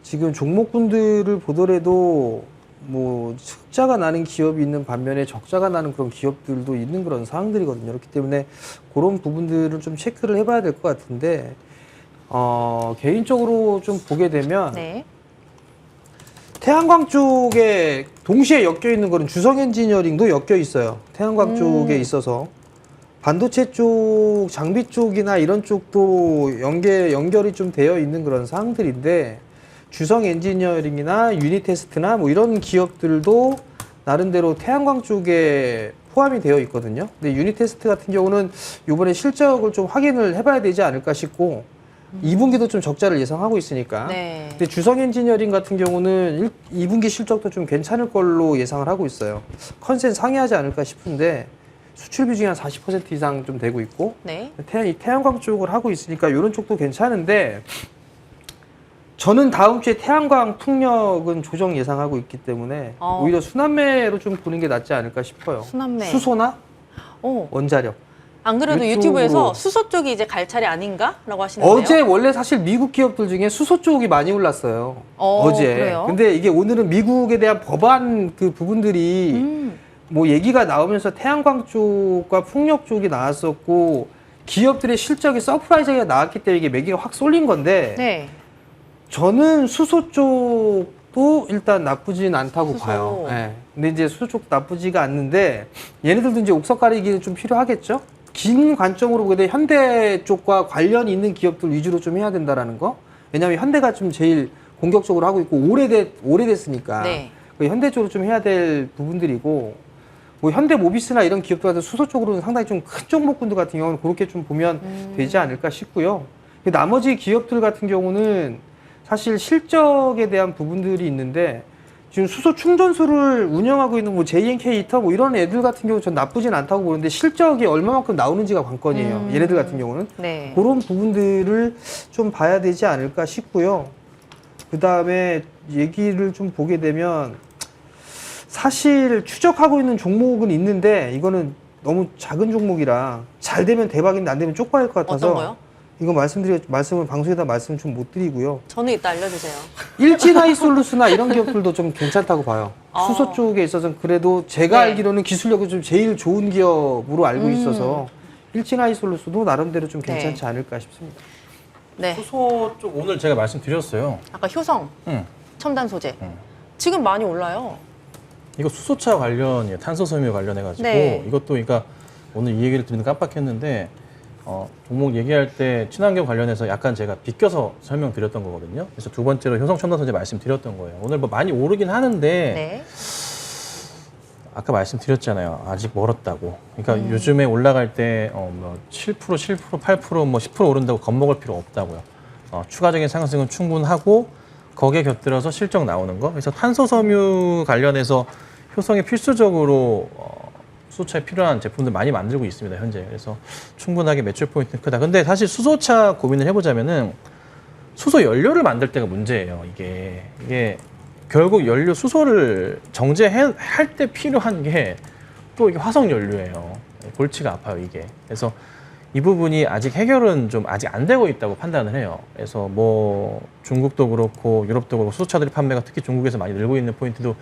지금 종목군들을 보더라도 뭐 흑자가 나는 기업이 있는 반면에 적자가 나는 그런 기업들도 있는 그런 상황들이거든요. 그렇기 때문에 그런 부분들을 좀 체크를 해봐야 될 것 같은데 개인적으로 좀 보게 되면 네. 태양광 쪽에 동시에 엮여 있는 거는 주성 엔지니어링도 엮여 있어요. 태양광 쪽에 있어서 반도체 쪽, 장비 쪽이나 이런 쪽도 연결이 좀 되어 있는 그런 상황들인데 주성 엔지니어링이나 유니테스트나 뭐 이런 기업들도 나름대로 태양광 쪽에 포함이 되어 있거든요. 근데 유니테스트 같은 경우는 이번에 실적을 좀 확인을 해봐야 되지 않을까 싶고 2분기도 좀 적자를 예상하고 있으니까. 네. 근데 주성 엔지니어링 같은 경우는 2분기 실적도 좀 괜찮을 걸로 예상을 하고 있어요. 컨센 상회하지 않을까 싶은데 수출 비중이 한 40% 이상 좀 되고 있고 네. 태양광 쪽을 하고 있으니까 이런 쪽도 괜찮은데 저는 다음 주에 태양광 풍력은 조정 예상하고 있기 때문에 오히려 순환매로 좀 보는 게 낫지 않을까 싶어요. 순환매. 수소나 오. 원자력. 안 그래도 이쪽으로. 유튜브에서 수소 쪽이 이제 갈 차례 아닌가라고 하시는데요. 어제 원래 사실 미국 기업들 중에 수소 쪽이 많이 올랐어요. 어제. 그래요? 근데 이게 오늘은 미국에 대한 법안 그 부분들이 뭐 얘기가 나오면서 태양광 쪽과 풍력 쪽이 나왔었고 기업들의 실적이 서프라이즈가 나왔기 때문에 이게 매기가 확 쏠린 건데 네. 저는 수소 쪽도 일단 나쁘진 않다고 수소. 봐요. 네. 근데 이제 수소 쪽도 나쁘지가 않는데 얘네들도 이제 옥석 가리기는 좀 필요하겠죠? 긴 관점으로 보게 되면 현대 쪽과 관련이 있는 기업들 위주로 좀 해야 된다라는 거. 왜냐하면 현대가 좀 제일 공격적으로 하고 있고 오래됐으니까. 네. 현대 쪽으로 좀 해야 될 부분들이고 뭐 현대 모비스나 이런 기업들 같은 수소 쪽으로는 상당히 좀 큰 종목군들 같은 경우는 그렇게 좀 보면 되지 않을까 싶고요. 나머지 기업들 같은 경우는 사실 실적에 대한 부분들이 있는데 지금 수소 충전소를 운영하고 있는 뭐 JNK 히터 뭐 이런 애들 같은 경우 전 나쁘진 않다고 보는데 실적이 얼마만큼 나오는지가 관건이에요. 얘네들 같은 경우는. 네. 그런 부분들을 좀 봐야 되지 않을까 싶고요. 그 다음에 얘기를 좀 보게 되면 사실 추적하고 있는 종목은 있는데 이거는 너무 작은 종목이라 잘 되면 대박인데 안 되면 쪽팔릴 것 같아서 어떤 거요? 이거 말씀을 방송에다 말씀 좀 못 드리고요. 저는 이따 알려주세요. 일진하이솔루스나 이런 기업들도 좀 괜찮다고 봐요. 아. 수소 쪽에 있어서 그래도 제가 네. 알기로는 기술력이 좀 제일 좋은 기업으로 알고 있어서 일진하이솔루스도 나름대로 좀 괜찮지 네. 않을까 싶습니다. 네. 수소 쪽 오늘 제가 말씀드렸어요. 아까 효성, 응. 첨단 소재. 응. 지금 많이 올라요. 이거 수소차 관련이에요. 탄소섬유 관련해가지고 네. 이것도 그러니까 오늘 이 얘기를 드리는 깜빡했는데 종목 얘기할 때 친환경 관련해서 약간 제가 비껴서 설명드렸던 거거든요. 그래서 두 번째로 효성 첨단 소재 말씀드렸던 거예요. 오늘 뭐 많이 오르긴 하는데 네. 아까 말씀드렸잖아요. 아직 멀었다고. 그러니까 요즘에 올라갈 때 뭐 7%, 8%, 뭐 10% 오른다고 겁먹을 필요 없다고요. 추가적인 상승은 충분하고 거기에 곁들여서 실적 나오는 거. 그래서 탄소섬유 관련해서 효성이 필수적으로 수소차에 필요한 제품들 많이 만들고 있습니다, 현재. 그래서 충분하게 매출 포인트는 크다. 근데 사실 수소차 고민을 해보자면은 수소 연료를 만들 때가 문제예요, 이게 결국 연료 수소를 정제할 때 필요한 게 또 이게 화석 연료예요. 골치가 아파요, 이게. 그래서 이 부분이 아직 해결은 좀 아직 안 되고 있다고 판단을 해요. 그래서 뭐 중국도 그렇고 유럽도 그렇고 수소차들의 판매가 특히 중국에서 많이 늘고 있는 포인트도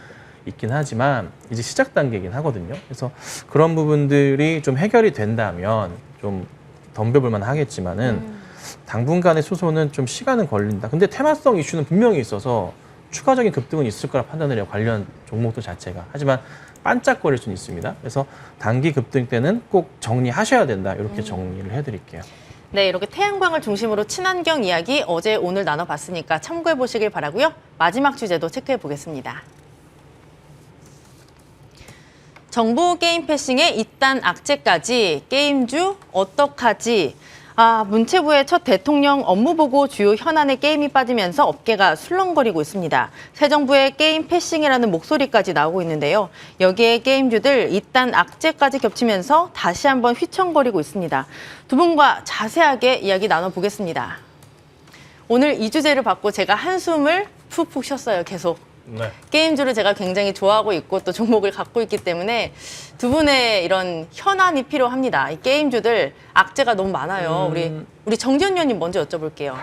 있긴 하지만 이제 시작 단계이긴 하거든요. 그래서 그런 부분들이 좀 해결이 된다면 좀 덤벼볼만 하겠지만은 당분간의 수소는 좀 시간은 걸린다. 근데 테마성 이슈는 분명히 있어서 추가적인 급등은 있을 거라 판단을 해요. 관련 종목들 자체가. 하지만 반짝거릴 수는 있습니다. 그래서 단기 급등 때는 꼭 정리하셔야 된다. 이렇게 정리를 해드릴게요. 네, 이렇게 태양광을 중심으로 친환경 이야기 어제 오늘 나눠봤으니까 참고해 보시길 바라고요. 마지막 주제도 체크해 보겠습니다. 정보 게임 패싱에 이딴 악재까지 게임주 어떡하지? 문체부의 첫 대통령 업무보고 주요 현안에 게임이 빠지면서 업계가 술렁거리고 있습니다. 새 정부의 게임 패싱이라는 목소리까지 나오고 있는데요. 여기에 게임주들 이딴 악재까지 겹치면서 다시 한번 휘청거리고 있습니다. 두 분과 자세하게 이야기 나눠보겠습니다. 오늘 이 주제를 받고 제가 한숨을 푹푹 쉬었어요, 계속. 네. 게임주를 제가 굉장히 좋아하고 있고 또 종목을 갖고 있기 때문에 두 분의 이런 현안이 필요합니다. 이 게임주들 악재가 너무 많아요. 우리 정지현 위원님 먼저 여쭤볼게요.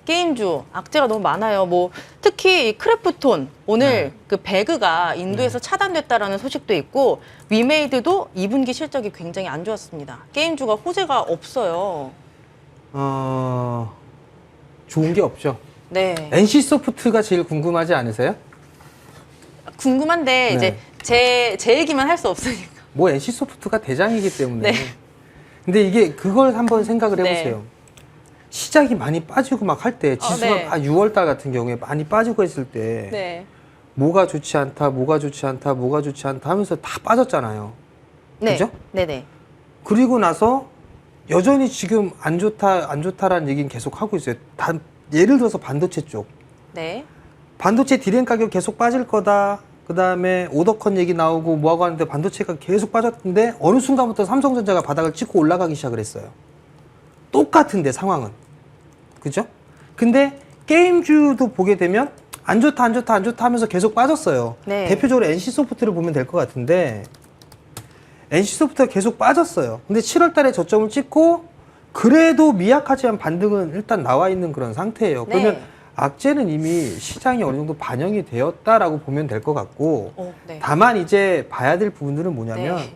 게임주 악재가 너무 많아요. 뭐 특히 이 크래프톤 오늘 그 배그가 인도에서 차단됐다라는 소식도 있고 위메이드도 2분기 실적이 굉장히 안 좋았습니다. 게임주가 호재가 없어요. 좋은 게 없죠. 네. NC소프트가 제일 궁금하지 않으세요? 궁금한데 네. 이제 제 얘기만 할 수 없으니까. 뭐 NC소프트가 대장이기 때문에. 네. 근데 이게 그걸 한번 생각을 네. 해보세요. 시작이 많이 빠지고 막 할 때 지수가 네. 6월 달 같은 경우에 많이 빠지고 했을 때 네. 뭐가 좋지 않다, 뭐가 좋지 않다, 뭐가 좋지 않다 하면서 다 빠졌잖아요. 네. 그죠? 네네. 그리고 나서 여전히 지금 안 좋다라는 얘기는 계속 하고 있어요. 예를 들어서 반도체 쪽. 네. 반도체 디램 가격 계속 빠질 거다. 그 다음에 오더컨 얘기 나오고 뭐하고 하는데 반도체가 계속 빠졌는데 어느 순간부터 삼성전자가 바닥을 찍고 올라가기 시작을 했어요. 똑같은데 상황은. 그죠? 근데 게임주도 보게 되면 안 좋다 하면서 계속 빠졌어요. 네. 대표적으로 NC소프트를 보면 될 것 같은데 NC소프트가 계속 빠졌어요. 근데 7월 달에 저점을 찍고 그래도 미약하지만 반등은 일단 나와 있는 그런 상태예요. 그러면 네. 악재는 이미 시장이 어느 정도 반영이 되었다라고 보면 될 것 같고 네. 다만 이제 봐야 될 부분들은 뭐냐면 네.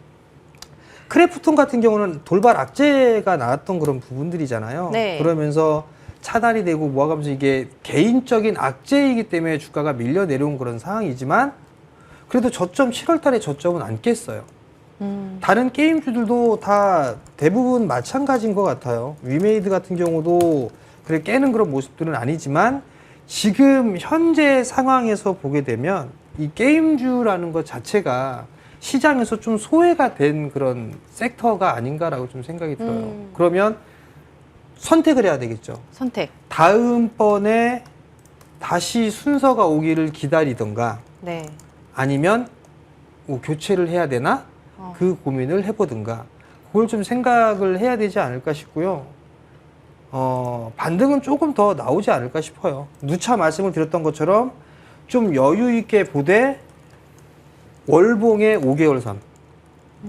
크래프톤 같은 경우는 돌발 악재가 나왔던 그런 부분들이잖아요. 네. 그러면서 차단이 되고 모아가면서 이게 개인적인 악재이기 때문에 주가가 밀려 내려온 그런 상황이지만 그래도 저점 7월 달에 저점은 안 깼어요. 다른 게임주들도 다 대부분 마찬가지인 것 같아요. 위메이드 같은 경우도 그래 깨는 그런 모습들은 아니지만 지금 현재 상황에서 보게 되면 이 게임주라는 것 자체가 시장에서 좀 소외가 된 그런 섹터가 아닌가라고 좀 생각이 들어요. 그러면 선택을 해야 되겠죠. 선택. 다음번에 다시 순서가 오기를 기다리던가 네. 아니면 뭐 교체를 해야 되나 그 고민을 해보든가 그걸 좀 생각을 해야 되지 않을까 싶고요. 반등은 조금 더 나오지 않을까 싶어요. 누차 말씀을 드렸던 것처럼 좀 여유 있게 보되 월봉의 5개월 선.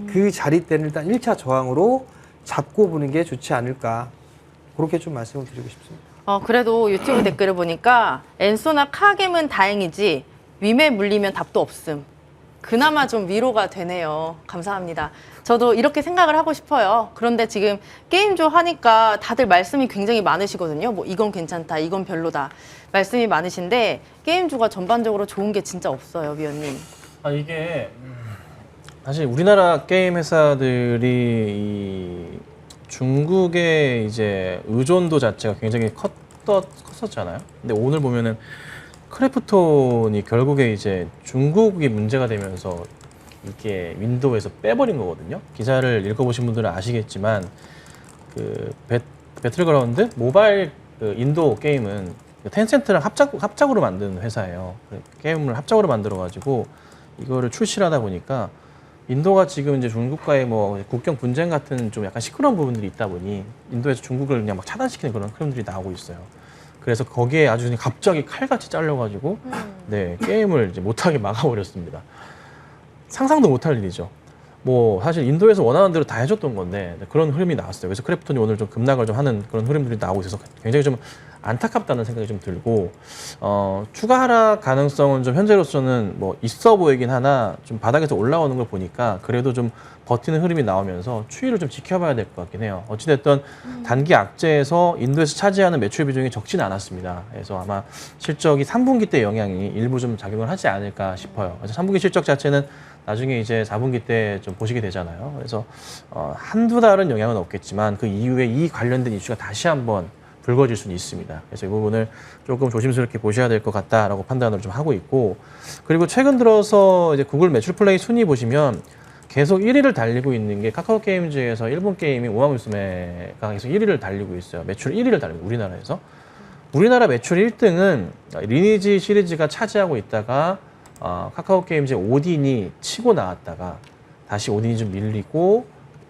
그 자리대는 일단 1차 저항으로 잡고 보는 게 좋지 않을까. 그렇게 좀 말씀을 드리고 싶습니다. 그래도 유튜브 댓글을 보니까 엔소나 카겜은 다행이지 밈에 물리면 답도 없음. 그나마 좀 위로가 되네요. 감사합니다. 저도 이렇게 생각을 하고 싶어요. 그런데 지금 게임조 하니까 다들 말씀이 굉장히 많으시거든요. 뭐 이건 괜찮다, 이건 별로다. 말씀이 많으신데 게임조가 전반적으로 좋은 게 진짜 없어요, 위원님. 이게 사실 우리나라 게임 회사들이 이 중국의 이제 의존도 자체가 굉장히 컸었잖아요. 근데 오늘 보면은 크래프톤이 결국에 이제 중국이 문제가 되면서 이게 윈도우에서 빼버린 거거든요. 기사를 읽어보신 분들은 아시겠지만 그 배틀그라운드 모바일 그 인도 게임은 텐센트랑 합작으로 만든 회사예요. 게임을 합작으로 만들어가지고 이거를 출시를 하다 보니까 인도가 지금 이제 중국과의 뭐 국경 분쟁 같은 좀 약간 시끄러운 부분들이 있다 보니 인도에서 중국을 그냥 막 차단시키는 그런 흐름들이 나오고 있어요. 그래서 거기에 아주 그냥 갑자기 칼같이 잘려가지고 네 게임을 이제 못하게 막아버렸습니다. 상상도 못할 일이죠. 뭐 사실 인도에서 원하는 대로 다 해줬던 건데 그런 흐름이 나왔어요. 그래서 크래프톤이 오늘 좀 급락을 좀 하는 그런 흐름들이 나오고 있어서 굉장히 좀 안타깝다는 생각이 좀 들고 추가 하락 가능성은 좀 현재로서는 뭐 있어 보이긴 하나 좀 바닥에서 올라오는 걸 보니까 그래도 좀 버티는 흐름이 나오면서 추이를 좀 지켜봐야 될 것 같긴 해요. 어찌됐든 단기 악재에서 인도에서 차지하는 매출 비중이 적지는 않았습니다. 그래서 아마 실적이 3분기 때 영향이 일부 좀 작용을 하지 않을까 싶어요. 그래서 3분기 실적 자체는 나중에 이제 4분기 때 좀 보시게 되잖아요. 그래서 한두 달은 영향은 없겠지만 그 이후에 이 관련된 이슈가 다시 한번 불거질 수는 있습니다. 그래서 이 부분을 조금 조심스럽게 보셔야 될 것 같다라고 판단을 좀 하고 있고, 그리고 최근 들어서 이제 구글 매출 플레이 순위 보시면 계속 1위를 달리고 있는 게 카카오 게임즈에서 일본 게임인 우마무스메가 계속 1위를 달리고 있어요. 매출 1위를 달리고 우리나라에서. 우리나라 매출 1등은 리니지 시리즈가 차지하고 있다가 카카오 게임즈의 오딘이 치고 나왔다가 다시 오딘이 좀 밀리고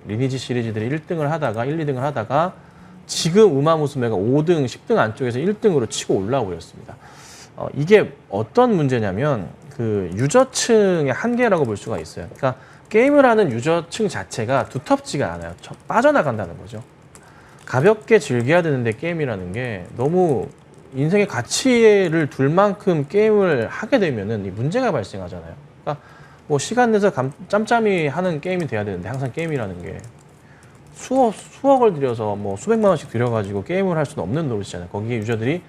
리니지 시리즈들이 1등을 하다가 1, 2등을 하다가 지금 우마무스메가 5등, 10등 안쪽에서 1등으로 치고 올라오고 있습니다. 이게 어떤 문제냐면 그 유저층의 한계라고 볼 수가 있어요. 그러니까 게임을 하는 유저층 자체가 두텁지가 않아요. 빠져나간다는 거죠. 가볍게 즐겨야 되는데 게임이라는 게 너무 인생의 가치를 둘 만큼 게임을 하게 되면은 이 문제가 발생하잖아요. 그러니까 뭐 시간 내서 짬짬이 하는 게임이 돼야 되는데 항상 게임이라는 게 수억을 들여서 뭐 수백만 원씩 들여가지고 게임을 할 수는 없는 노릇이잖아요. 거기에 유저들이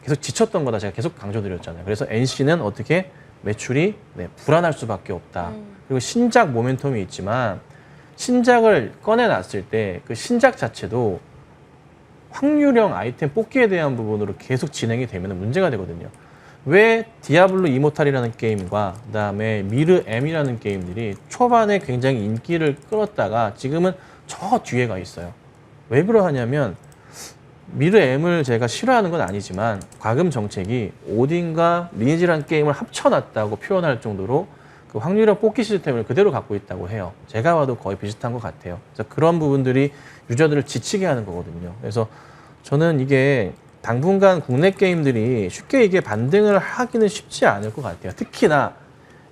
계속 지쳤던 거다 제가 계속 강조드렸잖아요. 그래서 NC는 어떻게 매출이 불안할 수밖에 없다. 그리고 신작 모멘텀이 있지만 신작을 꺼내놨을 때 그 신작 자체도 확률형 아이템 뽑기에 대한 부분으로 계속 진행이 되면 문제가 되거든요. 왜 디아블로 이모탈이라는 게임과 그다음에 미르 M이라는 게임들이 초반에 굉장히 인기를 끌었다가 지금은 저 뒤에 가 있어요. 왜 그러하냐면 미르 M을 제가 싫어하는 건 아니지만 과금 정책이 오딘과 리니지라는 게임을 합쳐놨다고 표현할 정도로 그 확률형 뽑기 시스템을 그대로 갖고 있다고 해요. 제가 봐도 거의 비슷한 것 같아요. 그래서 그런 부분들이 유저들을 지치게 하는 거거든요. 그래서 저는 이게 당분간 국내 게임들이 쉽게 이게 반등을 하기는 쉽지 않을 것 같아요. 특히나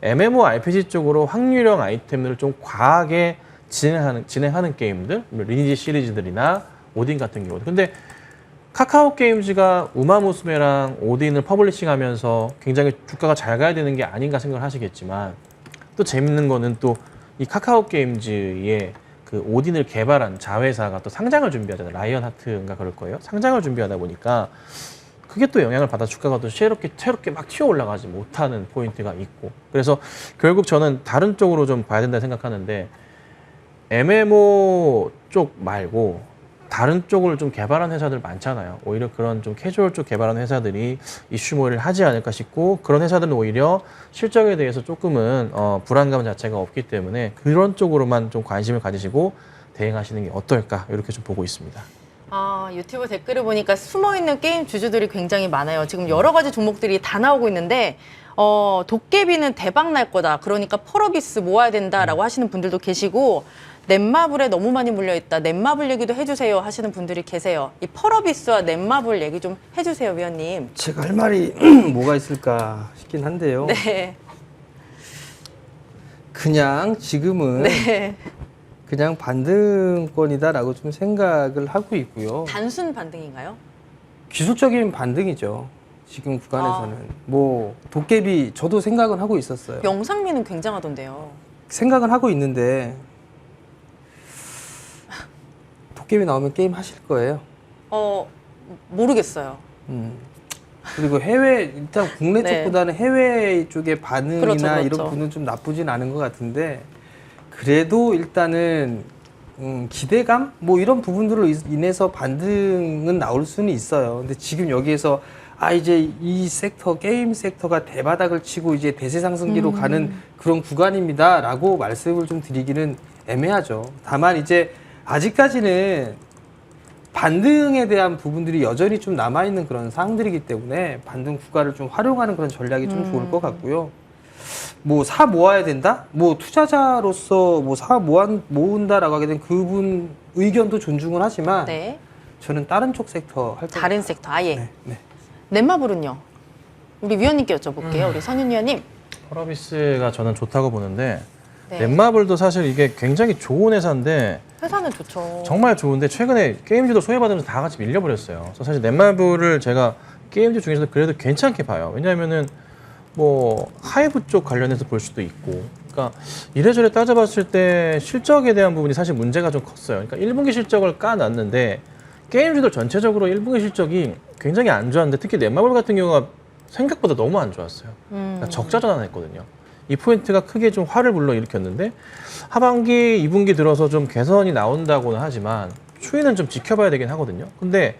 MMORPG 쪽으로 확률형 아이템들을 좀 과하게 진행하는 게임들, 리니지 시리즈들이나 오딘 같은 경우도. 근데 카카오 게임즈가 우마무스메랑 오딘을 퍼블리싱하면서 굉장히 주가가 잘 가야 되는 게 아닌가 생각을 하시겠지만 또 재밌는 거는 또 이 카카오 게임즈의 그 오딘을 개발한 자회사가 또 상장을 준비하잖아요. 라이언 하트인가 그럴 거예요. 상장을 준비하다 보니까 그게 또 영향을 받아 주가가 또 새롭게 막 튀어 올라가지 못하는 포인트가 있고, 그래서 결국 저는 다른 쪽으로 좀 봐야 된다 생각하는데 MMO 쪽 말고 다른 쪽을 좀 개발한 회사들 많잖아요. 오히려 그런 좀 캐주얼 쪽 개발한 회사들이 이슈몰이를 하지 않을까 싶고, 그런 회사들은 오히려 실적에 대해서 조금은 불안감 자체가 없기 때문에 그런 쪽으로만 좀 관심을 가지시고 대응하시는 게 어떨까 이렇게 좀 보고 있습니다. 유튜브 댓글을 보니까 숨어있는 게임 주주들이 굉장히 많아요. 지금 여러 가지 종목들이 다 나오고 있는데 도깨비는 대박 날 거다. 그러니까 펄어비스 모아야 된다라고 하시는 분들도 계시고, 넷마블에 너무 많이 물려있다. 넷마블 얘기도 해주세요 하시는 분들이 계세요. 이 펄어비스와 넷마블 얘기 좀 해주세요, 위원님. 제가 할 말이 뭐가 있을까 싶긴 한데요. 네. 그냥 지금은 네. 그냥 반등권이다라고 좀 생각을 하고 있고요. 단순 반등인가요? 기술적인 반등이죠. 지금 구간에서는 뭐 도깨비 저도 생각은 하고 있었어요. 영상미는 굉장하던데요. 생각은 하고 있는데 도깨비 나오면 게임 하실 거예요. 모르겠어요. 그리고 해외 일단 국내 네. 쪽보다는 해외 쪽의 반응이나 그렇죠, 그렇죠. 이런 부분은 좀 나쁘진 않은 것 같은데 그래도 일단은 기대감 뭐 이런 부분들로 인해서 반등은 나올 수는 있어요. 근데 지금 여기에서 이제 이 섹터 게임 섹터가 대바닥을 치고 이제 대세 상승기로 가는 그런 구간입니다라고 말씀을 좀 드리기는 애매하죠. 다만 이제 아직까지는 반등에 대한 부분들이 여전히 좀 남아있는 그런 상황들이기 때문에 반등 구간을 좀 활용하는 그런 전략이 좀 좋을 것 같고요. 뭐 사 모아야 된다? 뭐 투자자로서 뭐 사 모은다라고 하게 된 그분 의견도 존중을 하지만 네. 저는 다른 쪽 섹터 할 겁니다. 다른 섹터 아예. 네, 네. 넷마블은요? 우리 위원님께 여쭤볼게요. 우리 선윤 위원님. 펄어비스가 저는 좋다고 보는데 네. 넷마블도 사실 이게 굉장히 좋은 회사인데 회사는 좋죠. 정말 좋은데 최근에 게임주도 소외받으면서 다 같이 밀려버렸어요. 그래서 사실 넷마블을 제가 게임주 중에서도 그래도 괜찮게 봐요. 왜냐하면은 뭐 하이브 쪽 관련해서 볼 수도 있고, 그러니까 이래저래 따져봤을 때 실적에 대한 부분이 사실 문제가 좀 컸어요. 그러니까 1분기 실적을 까놨는데 게임주들 전체적으로 1분기 실적이 굉장히 안 좋았는데 특히 넷마블 같은 경우가 생각보다 너무 안 좋았어요. 그러니까 적자 전환했거든요. 이 포인트가 크게 좀 화를 불러일으켰는데 하반기 2분기 들어서 좀 개선이 나온다고는 하지만 추이는 좀 지켜봐야 되긴 하거든요. 근데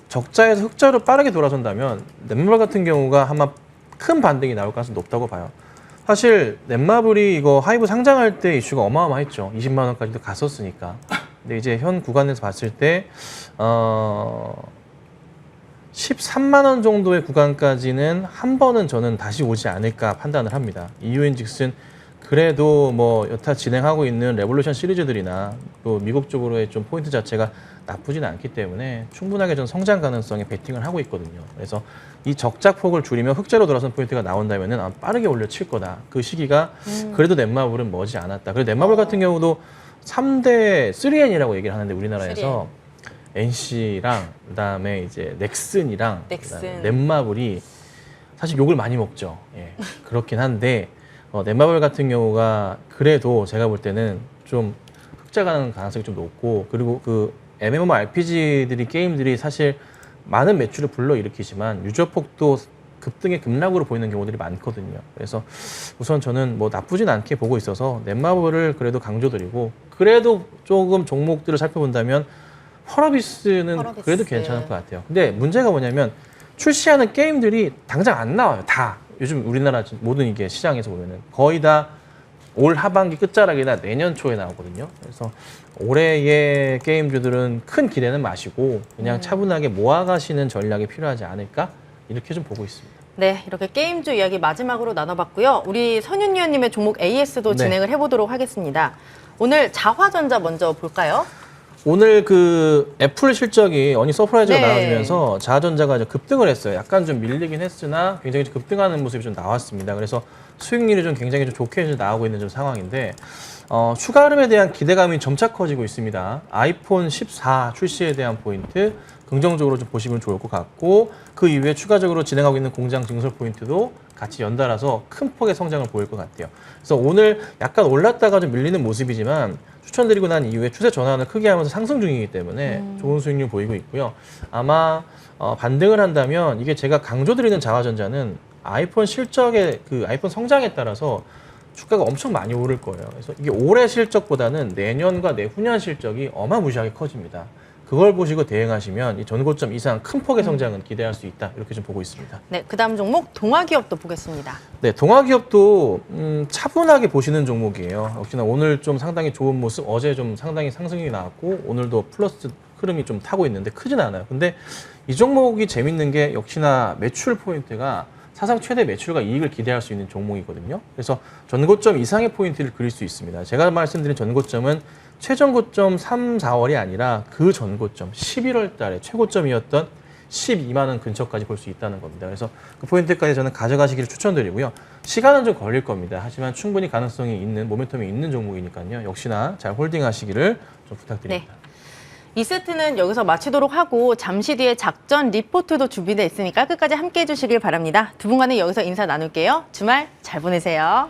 적자에서 흑자로 빠르게 돌아선다면 넷마블 같은 경우가 아마 큰 반등이 나올 가능성이 높다고 봐요. 사실 넷마블이 이거 하이브 상장할 때 이슈가 어마어마했죠. 20만 원까지도 갔었으니까. 근데 이제 현 구간에서 봤을 때 13만 원 정도의 구간까지는 한 번은 저는 다시 오지 않을까 판단을 합니다. 이유인즉슨 그래도 뭐 여타 진행하고 있는 레볼루션 시리즈들이나 또 미국 쪽으로의 좀 포인트 자체가 나쁘진 않기 때문에 충분하게 전 성장 가능성에 베팅을 하고 있거든요. 그래서 이 적자폭을 줄이면 흑자로 돌아선 포인트가 나온다면은 빠르게 올려칠 거다. 그 시기가 그래도 넷마블은 머지 않았다. 그리고 넷마블 같은 경우도 3대 3N이라고 얘기를 하는데 우리나라에서 3N. NC랑 그다음에 이제 넥슨이랑 넥슨. 넷마블이 사실 욕을 많이 먹죠. 예, 그렇긴 한데 넷마블 같은 경우가 그래도 제가 볼 때는 좀 흑자 가는 가능성이 좀 높고, 그리고 그 MMORPG들이 게임들이 사실 많은 매출을 불러일으키지만 유저폭도 급등의 급락으로 보이는 경우들이 많거든요. 그래서 우선 저는 뭐 나쁘진 않게 보고 있어서 넷마블을 그래도 강조드리고, 그래도 조금 종목들을 살펴본다면 펄어비스는 그래도 괜찮을 것 같아요. 근데 문제가 뭐냐면 출시하는 게임들이 당장 안 나와요. 다. 요즘 우리나라 모든 이게 시장에서 보면은 거의 다 올 하반기 끝자락이나 내년 초에 나오거든요. 그래서 올해의 게임주들은 큰 기대는 마시고 그냥 차분하게 모아가시는 전략이 필요하지 않을까 이렇게 좀 보고 있습니다. 네, 이렇게 게임주 이야기 마지막으로 나눠봤고요. 우리 선윤 위원님의 종목 AS도 네. 진행을 해보도록 하겠습니다. 오늘 자화전자 먼저 볼까요? 오늘 그 애플 실적이 어닝 서프라이즈가 네. 나와주면서 자화전자가 이제 급등을 했어요. 약간 좀 밀리긴 했으나 굉장히 급등하는 모습이 좀 나왔습니다. 그래서 수익률이 좀 굉장히 좀 좋게 나오고 있는 좀 상황인데 추가 흐름에 대한 기대감이 점차 커지고 있습니다. 아이폰 14 출시에 대한 포인트 긍정적으로 좀 보시면 좋을 것 같고, 그 이후에 추가적으로 진행하고 있는 공장 증설 포인트도 같이 연달아서 큰 폭의 성장을 보일 것 같아요. 그래서 오늘 약간 올랐다가 좀 밀리는 모습이지만 추천드리고 난 이후에 추세 전환을 크게 하면서 상승 중이기 때문에 좋은 수익률 보이고 있고요. 아마 반등을 한다면 이게 제가 강조드리는 자화전자는 아이폰 실적의 그 아이폰 성장에 따라서 주가가 엄청 많이 오를 거예요. 그래서 이게 올해 실적보다는 내년과 내후년 실적이 어마무시하게 커집니다. 그걸 보시고 대응하시면 이 전고점 이상 큰 폭의 성장은 기대할 수 있다. 이렇게 좀 보고 있습니다. 네, 그다음 종목 동아기업도 보겠습니다. 네, 동아기업도 차분하게 보시는 종목이에요. 역시나 오늘 좀 상당히 좋은 모습, 어제 좀 상당히 상승이 나왔고 오늘도 플러스 흐름이 좀 타고 있는데 크진 않아요. 근데 이 종목이 재밌는 게 역시나 매출 포인트가 사상 최대 매출과 이익을 기대할 수 있는 종목이거든요. 그래서 전고점 이상의 포인트를 그릴 수 있습니다. 제가 말씀드린 전고점은 최전고점 3, 4월이 아니라 그 전고점 11월 달에 최고점이었던 12만 원 근처까지 볼 수 있다는 겁니다. 그래서 그 포인트까지 저는 가져가시기를 추천드리고요. 시간은 좀 걸릴 겁니다. 하지만 충분히 가능성이 있는 모멘텀이 있는 종목이니까요. 역시나 잘 홀딩하시기를 좀 부탁드립니다. 이 세트는 여기서 마치도록 하고 잠시 뒤에 작전 리포트도 준비되어 있으니까 끝까지 함께해 주시길 바랍니다. 두 분과는 여기서 인사 나눌게요. 주말 잘 보내세요.